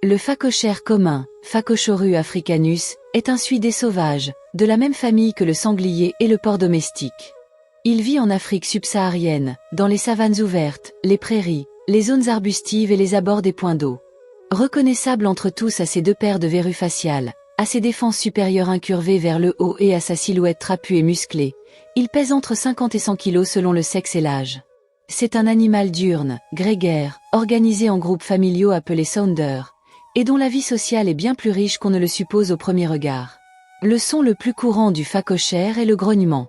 Le phacochère commun, Phacochorus africanus, est un suidé sauvage, de la même famille que le sanglier et le porc domestique. Il vit en Afrique subsaharienne, dans les savanes ouvertes, les prairies, les zones arbustives et les abords des points d'eau. Reconnaissable entre tous à ses deux paires de verrues faciales, à ses défenses supérieures incurvées vers le haut et à sa silhouette trapue et musclée, il pèse entre 50 et 100 kg selon le sexe et l'âge. C'est un animal diurne, grégaire, organisé en groupes familiaux appelés sounders, et dont la vie sociale est bien plus riche qu'on ne le suppose au premier regard. Le son le plus courant du phacochère est le grognement.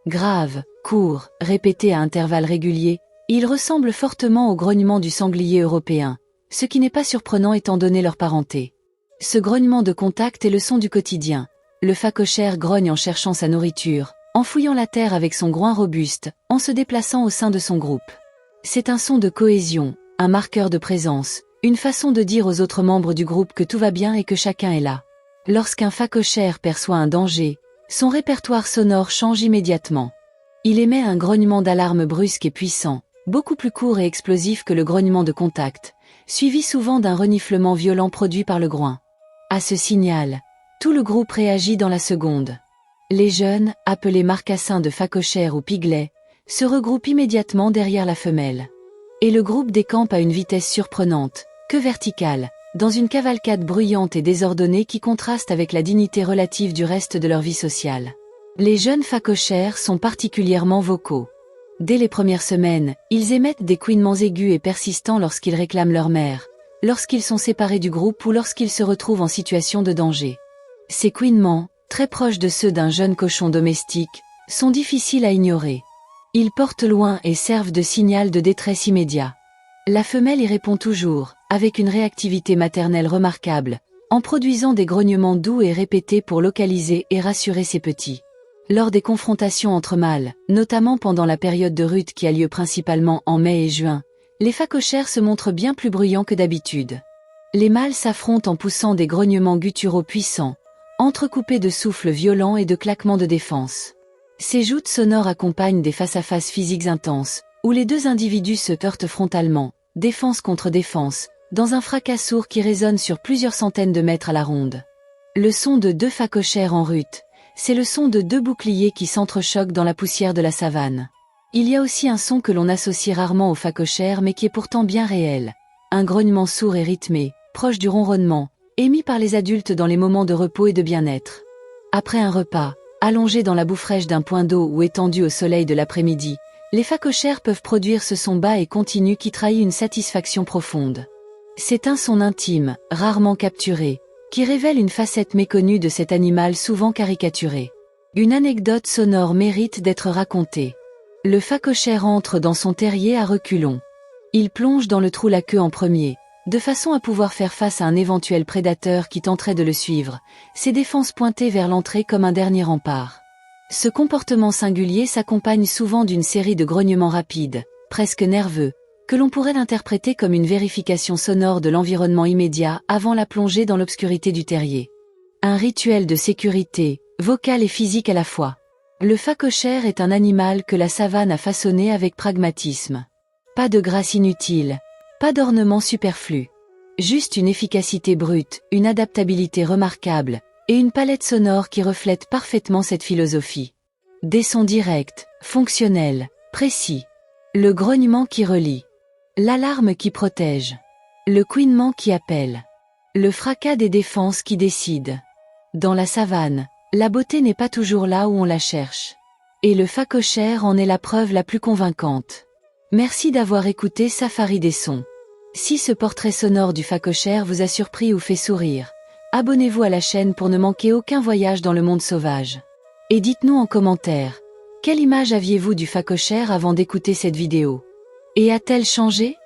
Grave, court, répété à intervalles réguliers, il ressemble fortement au grognement du sanglier européen, ce qui n'est pas surprenant étant donné leur parenté. Ce grognement de contact est le son du quotidien. Le phacochère grogne en cherchant sa nourriture, en fouillant la terre avec son groin robuste, en se déplaçant au sein de son groupe. C'est un son de cohésion, un marqueur de présence, une façon de dire aux autres membres du groupe que tout va bien et que chacun est là. Lorsqu'un phacochère perçoit un danger, son répertoire sonore change immédiatement. Il émet un grognement d'alarme brusque et puissant, beaucoup plus court et explosif que le grognement de contact, suivi souvent d'un reniflement violent produit par le groin. À ce signal, tout le groupe réagit dans la seconde. Les jeunes, appelés marcassins de phacochère ou piglets, se regroupent immédiatement derrière la femelle. Et le groupe décampe à une vitesse surprenante, que verticale, dans une cavalcade bruyante et désordonnée qui contraste avec la dignité relative du reste de leur vie sociale. Les jeunes phacochères sont particulièrement vocaux. Dès les premières semaines, ils émettent des couinements aigus et persistants lorsqu'ils réclament leur mère, lorsqu'ils sont séparés du groupe ou lorsqu'ils se retrouvent en situation de danger. Ces couinements, très proches de ceux d'un jeune cochon domestique, sont difficiles à ignorer. Ils portent loin et servent de signal de détresse immédiat. La femelle y répond toujours, avec une réactivité maternelle remarquable, en produisant des grognements doux et répétés pour localiser et rassurer ses petits. Lors des confrontations entre mâles, notamment pendant la période de rut qui a lieu principalement en mai et juin, les phacochères se montrent bien plus bruyants que d'habitude. Les mâles s'affrontent en poussant des grognements gutturaux puissants, entrecoupés de souffles violents et de claquements de défense. Ces joutes sonores accompagnent des face-à-face physiques intenses, où les deux individus se heurtent frontalement, défense contre défense, dans un fracas sourd qui résonne sur plusieurs centaines de mètres à la ronde. Le son de deux phacochères en rut, c'est le son de deux boucliers qui s'entrechoquent dans la poussière de la savane. Il y a aussi un son que l'on associe rarement aux phacochères mais qui est pourtant bien réel. Un grognement sourd et rythmé, proche du ronronnement, émis par les adultes dans les moments de repos et de bien-être. Après un repas, allongés dans la boue fraîche d'un point d'eau ou étendus au soleil de l'après-midi, les phacochères peuvent produire ce son bas et continu qui trahit une satisfaction profonde. C'est un son intime, rarement capturé, qui révèle une facette méconnue de cet animal souvent caricaturé. Une anecdote sonore mérite d'être racontée. Le phacochère entre dans son terrier à reculons. Il plonge dans le trou la queue en premier, de façon à pouvoir faire face à un éventuel prédateur qui tenterait de le suivre, ses défenses pointées vers l'entrée comme un dernier rempart. Ce comportement singulier s'accompagne souvent d'une série de grognements rapides, presque nerveux, que l'on pourrait interpréter comme une vérification sonore de l'environnement immédiat avant la plongée dans l'obscurité du terrier. Un rituel de sécurité, vocal et physique à la fois. Le phacochère est un animal que la savane a façonné avec pragmatisme. Pas de grâce inutile, pas d'ornement superflu. Juste une efficacité brute, une adaptabilité remarquable, et une palette sonore qui reflète parfaitement cette philosophie. Des sons directs, fonctionnels, précis. Le grognement qui relie. L'alarme qui protège. Le couinement qui appelle. Le fracas des défenses qui décide. Dans la savane, la beauté n'est pas toujours là où on la cherche. Et le phacochère en est la preuve la plus convaincante. Merci d'avoir écouté Safari des sons. Si ce portrait sonore du phacochère vous a surpris ou fait sourire, abonnez-vous à la chaîne pour ne manquer aucun voyage dans le monde sauvage. Et dites-nous en commentaire, quelle image aviez-vous du phacochère avant d'écouter cette vidéo? Et a-t-elle changé?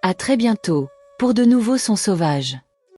À très bientôt, pour de nouveaux sons sauvages.